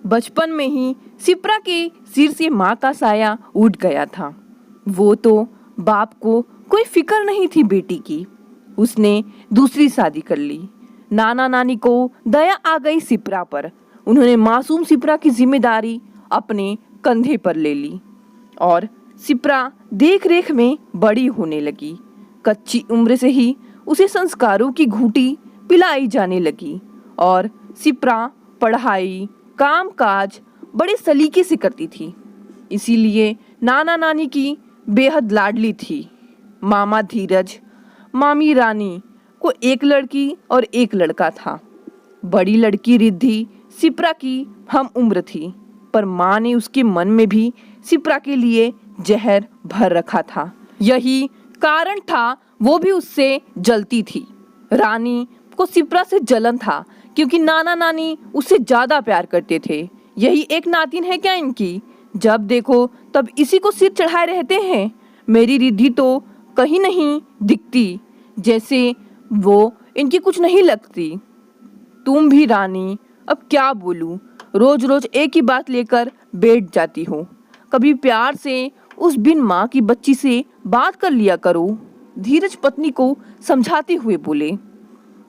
बचपन में ही शिप्रा के सिर से माँ का साया उठ गया था। वो तो बाप को कोई फिक्र नहीं थी बेटी की। उसने दूसरी शादी कर ली। नाना नानी को दया आ गई शिप्रा पर। उन्होंने मासूम शिप्रा की जिम्मेदारी अपने कंधे पर ले ली और शिप्रा देख रेख में बड़ी होने लगी। कच्ची उम्र से ही उसे संस्कारों की घूंटी पिलाई जाने लगी और शिप्रा पढ़ाई काम काज बड़े सलीके से करती थी। इसीलिए नाना नानी की बेहद लाडली थी। मामा धीरज, मामी रानी को एक लड़की और एक लड़का था। बड़ी लड़की रिद्धि शिप्रा की हम उम्र थी, पर माँ ने उसके मन में भी शिप्रा के लिए जहर भर रखा था। यही कारण था वो भी उससे जलती थी। रानी को शिप्रा से जलन था क्योंकि नाना नानी उससे ज्यादा प्यार करते थे। यही एक नातिन है क्या इनकी, जब देखो तब इसी को सिर चढ़ाए रहते हैं। मेरी रिद्धि तो कहीं नहीं दिखती, जैसे वो इनकी कुछ नहीं लगती। तुम भी रानी, अब क्या बोलूं, रोज रोज एक ही बात लेकर बैठ जाती हो। कभी प्यार से उस बिन माँ की बच्ची से बात कर लिया करो। धीरज पत्नी को समझाते हुए बोले।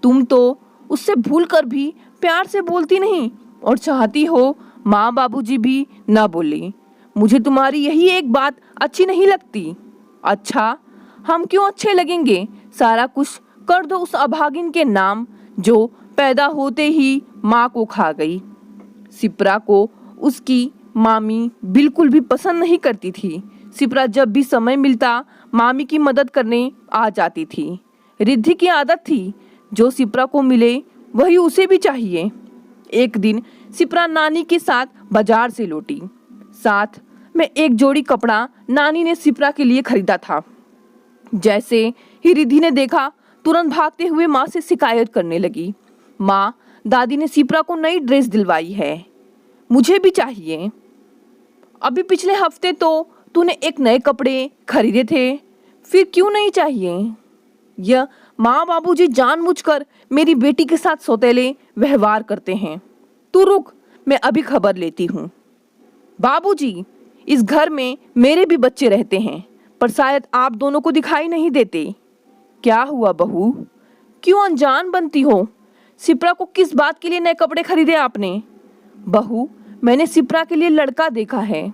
तुम तो उससे भूल कर भी प्यार से बोलती नहीं और चाहती हो माँ बाबूजी भी ना बोले। मुझे तुम्हारी यही एक बात अच्छी नहीं लगती। अच्छा, हम क्यों अच्छे लगेंगे? सारा कुछ कर दो उस अभागिन के नाम जो पैदा होते ही माँ को खा गई। शिप्रा को उसकी मामी बिल्कुल भी पसंद नहीं करती थी। शिप्रा जब भी समय मिलता मामी की मदद करने आ जाती थी। रिद्धि की आदत थी, जो शिप्रा को मिले वही उसे भी चाहिए। एक दिन शिप्रा नानी के साथ बाजार से लौटी। साथ में एक जोड़ी कपड़ा नानी ने शिप्रा के लिए खरीदा था। जैसे ही रिद्धि ने देखा, तुरंत भागते हुए माँ से शिकायत करने लगी। माँ, दादी ने शिप्रा को नई ड्रेस दिलवाई है, मुझे भी चाहिए। अभी पिछले हफ्ते तो तूने एक नए कपड़े खरीदे थे, फिर क्यों नहीं चाहिए? यह माँ बाबूजी जानबूझकर मेरी बेटी के साथ सौतेले व्यवहार करते हैं। तू रुक, मैं अभी खबर लेती हूँ। बाबूजी, इस घर में मेरे भी बच्चे रहते हैं, पर शायद आप दोनों को दिखाई नहीं देते। क्या हुआ बहू, क्यों अनजान बनती हो? शिप्रा को किस बात के लिए नए कपड़े खरीदे आपने? बहू, मैंने शिप्रा के लिए लड़का देखा है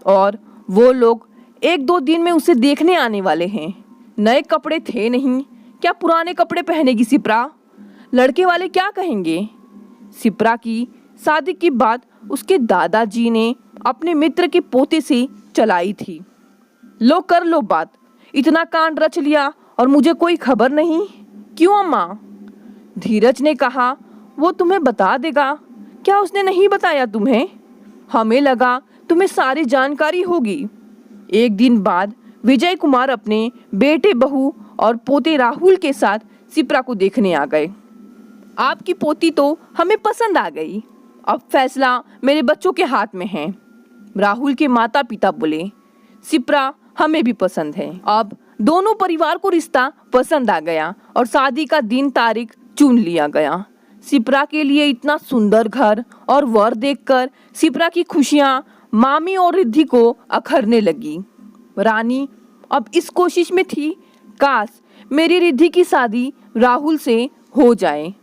और वो लोग एक दो दिन में उसे देखने आने वाले हैं। नए कपड़े थे नहीं, क्या पुराने कपड़े पहनेगी शिप्रा? लड़के वाले क्या कहेंगे? शिप्रा की शादी की बात उसके दादाजी ने अपने मित्र के पोते से चलाई थी। लो कर लो बात, इतना कांड रच लिया और मुझे कोई खबर नहीं। क्यों अम्मा? धीरज ने कहा, वो तुम्हें बता देगा। क्या उसने नहीं बताया तुम्हें? हमें लगा तुम्हें सारी जानकारी होगी। एक दिन बाद विजय कुमार अपने बेटे बहू और पोते राहुल के साथ शिप्रा को देखने आ गए। आपकी पोती तो हमें पसंद आ गई, अब फैसला मेरे बच्चों के हाथ में है। राहुल के माता पिता बोले। शिप्रा हमें भी पसंद है। अब दोनों परिवार को रिश्ता पसंद आ गया और शादी का दिन तारीख चुन लिया गया। शिप्रा के लिए इतना सुंदर घर और वर देखकर शिप्रा की खुशियां मामी और रिद्धि को अखरने लगी। रानी अब इस कोशिश में थी, काश मेरी रिद्धि की शादी राहुल से हो जाए।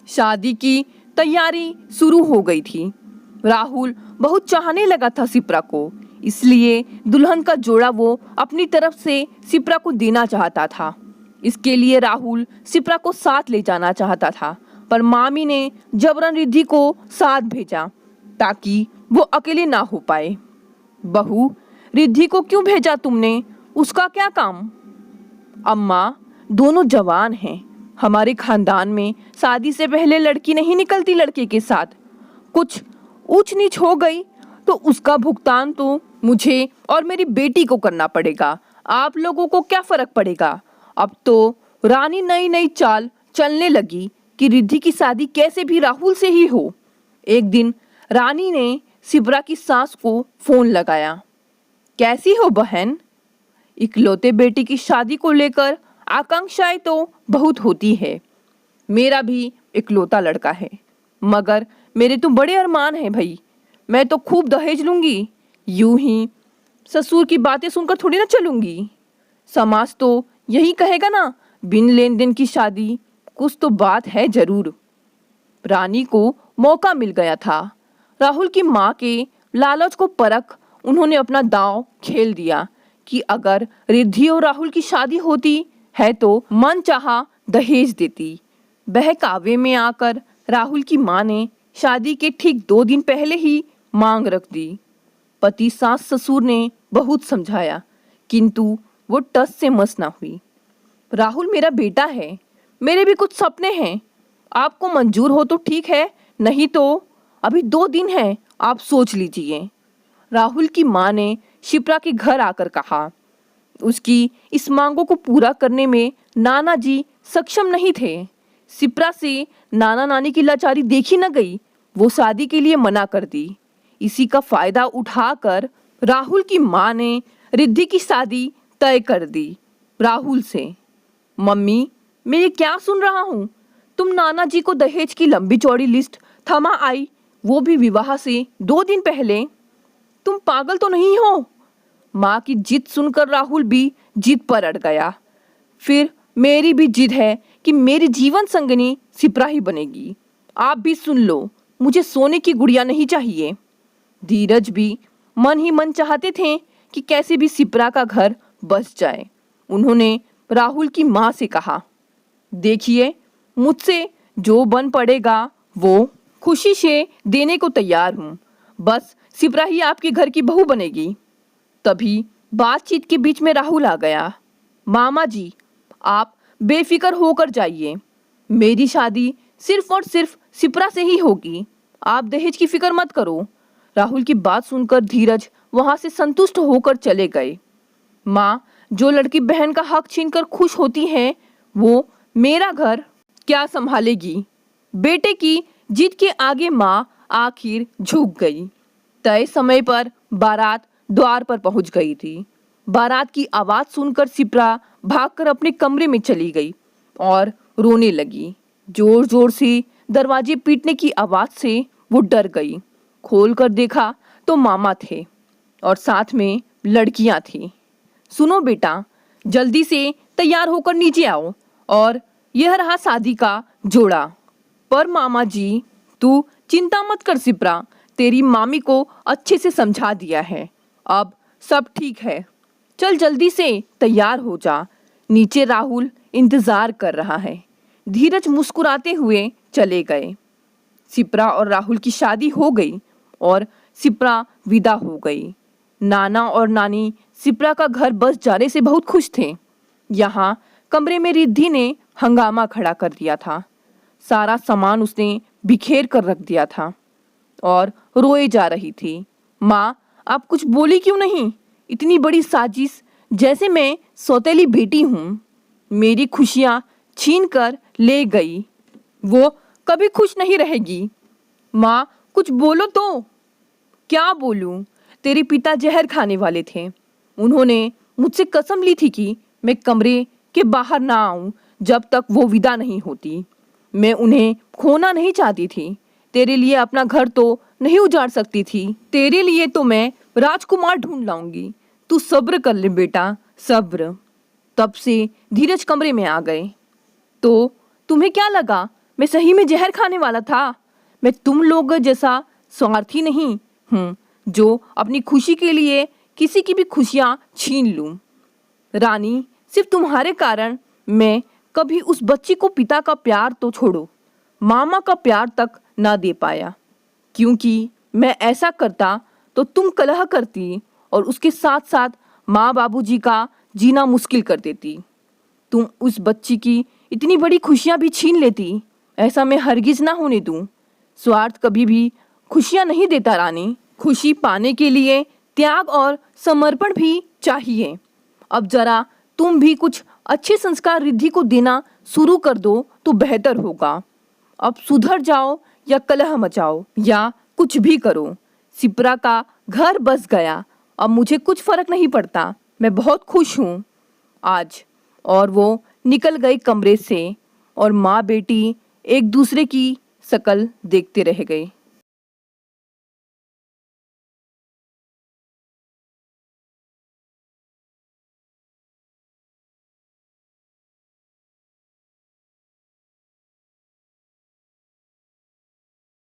शादी की तैयारी शुरू हो गई थी। राहुल बहुत चाहने लगा था शिप्रा को, इसलिए दुल्हन का जोड़ा वो अपनी तरफ से शिप्रा को देना चाहता था। इसके लिए राहुल शिप्रा को साथ ले जाना चाहता था, पर मामी ने जबरन रिद्धि को साथ भेजा ताकि वो अकेले ना हो पाए। बहू, रिद्धि को क्यों भेजा तुमने? उसका क्या काम? अम्मा, दोनों जवान हैं। हमारे खानदान में शादी से पहले लड़की नहीं निकलती लड़के के साथ। कुछ ऊंच नीच हो गई तो उसका भुगतान तो मुझे और मेरी बेटी को करना पड़ेगा। आप लोगों को क्या फर्क पड़ेगा? अब तो रानी नई नई चाल चलने लगी कि रिद्धि की शादी कैसे भी राहुल से ही हो। एक दिन रानी ने शिप्रा की सास को फोन लगाया। कैसी हो बहन? इकलौते बेटी की शादी को लेकर आकांक्षाएं तो बहुत होती है। मेरा भी इकलौता लड़का है, मगर मेरे तो बड़े अरमान हैं भाई, मैं तो खूब दहेज लूंगी, यूं ही ससुर की बातें सुनकर थोड़ी ना चलूंगी। समाज तो यही कहेगा ना, बिन लेन देन की शादी, कुछ तो बात है जरूर। रानी को मौका मिल गया था। राहुल की माँ के लालच को परख उन्होंने अपना दांव खेल दिया कि अगर रिद्धि और राहुल की शादी होती है तो मन चाहा दहेज देती। बहकावे में आकर राहुल की माँ ने शादी के ठीक 2 दिन पहले ही मांग रख दी। पति सास ससुर ने बहुत समझाया, किंतु वो टस से मस ना हुई। राहुल मेरा बेटा है, मेरे भी कुछ सपने हैं, आपको मंजूर हो तो ठीक है, नहीं तो अभी 2 दिन हैं, आप सोच लीजिए। राहुल की माँ ने शिप्रा के घर आकर कहा। उसकी इस मांगों को पूरा करने में नाना जी सक्षम नहीं थे। शिप्रा से नाना नानी की लाचारी देखी न गई, वो शादी के लिए मना कर दी। इसी का फायदा उठाकर राहुल की माँ ने रिद्धि की शादी तय कर दी राहुल से। मम्मी, मैं ये क्या सुन रहा हूँ? तुम नाना जी को दहेज की लंबी चौड़ी लिस्ट थमा आई, वो भी विवाह से 2 दिन पहले। तुम पागल तो नहीं हो? माँ की जिद सुनकर राहुल भी जिद पर अड़ गया। फिर मेरी भी जिद है कि मेरी जीवन संगिनी शिप्रा ही बनेगी। आप भी सुन लो, मुझे सोने की गुड़िया नहीं चाहिए। धीरज भी मन ही मन चाहते थे कि कैसे भी शिप्रा का घर बस जाए। उन्होंने राहुल की माँ से कहा, देखिए, मुझसे जो बन पड़ेगा वो खुशी से देने को तैयार हूँ, बस शिप्रा ही आपके घर की बहू बनेगी। तभी बातचीत के बीच में राहुल आ गया। मामा जी, आप बेफिक्र होकर जाइए, मेरी शादी सिर्फ और सिर्फ शिप्रा से ही होगी, आप दहेज की फिक्र मत करो। राहुल की बात सुनकर धीरज वहां से संतुष्ट होकर चले गए। माँ जो लड़की बहन का हक छीनकर खुश होती है, वो मेरा घर क्या संभालेगी। बेटे की जिद के आगे माँ आखिर झुक गई। तय समय पर बारात द्वार पर पहुंच गई थी। बारात की आवाज सुनकर शिप्रा भागकर अपने कमरे में चली गई और रोने लगी। जोर जोर से दरवाजे पीटने की आवाज से वो डर गई। खोलकर देखा तो मामा थे और साथ में लड़कियां थी। सुनो बेटा, जल्दी से तैयार होकर नीचे आओ, और यह रहा शादी का जोड़ा। पर मामा जी, तू चिंता मत कर शिप्रा, तेरी मामी को अच्छे से समझा दिया है, अब सब ठीक है। चल जल्दी से तैयार हो जा, नीचे राहुल इंतजार कर रहा है। धीरज मुस्कुराते हुए चले गए। शिप्रा और राहुल की शादी हो गई और शिप्रा विदा हो गई। नाना और नानी शिप्रा का घर बस जाने से बहुत खुश थे। यहाँ कमरे में रिद्धि ने हंगामा खड़ा कर दिया था। सारा सामान उसने बिखेर कर रख दिया था और रोए जा रही थी। माँ, आप कुछ बोली क्यों नहीं? इतनी बड़ी साजिश, जैसे मैं सौतेली बेटी हूँ। मेरी खुशियाँ छीन कर ले गई, वो कभी खुश नहीं रहेगी। माँ, कुछ बोलो तो। क्या बोलूं? तेरे पिता जहर खाने वाले थे। उन्होंने मुझसे कसम ली थी कि मैं कमरे के बाहर ना आऊं जब तक वो विदा नहीं होती। मैं उन्हें खोना नहीं चाहती थी। तेरे लिए अपना घर तो नहीं उजाड़ सकती थी। तेरे लिए तो मैं राजकुमार ढूंढ लाऊंगी। तू सब्र कर ले बेटा, सब्र। तब से धीरज कमरे में आ गए। तो तुम्हें क्या लगा मैं सही में जहर खाने वाला था? मैं तुम लोग जैसा स्वार्थी नहीं हूँ जो अपनी खुशी के लिए किसी की भी खुशियाँ छीन लूँ। रानी, सिर्फ तुम्हारे कारण मैं कभी उस बच्ची को पिता का प्यार तो छोड़ो, मामा का प्यार तक ना दे पाया, क्योंकि मैं ऐसा करता तो तुम कलह करती और उसके साथ साथ माँ बाबूजी का जीना मुश्किल कर देती। तुम उस बच्ची की इतनी बड़ी खुशियाँ भी छीन लेती, ऐसा मैं हरगिज ना होने दूँ। स्वार्थ कभी भी खुशियाँ नहीं देता रानी। खुशी पाने के लिए त्याग और समर्पण भी चाहिए। अब जरा तुम भी कुछ अच्छे संस्कार रिद्धि को देना शुरू कर दो तो बेहतर होगा। अब सुधर जाओ या कलह मचाओ या कुछ भी करो, शिप्रा का घर बस गया। अब मुझे कुछ फर्क नहीं पड़ता, मैं बहुत खुश हूँ आज। और वो निकल गई कमरे से और माँ बेटी एक दूसरे की शक्ल देखते रह गए।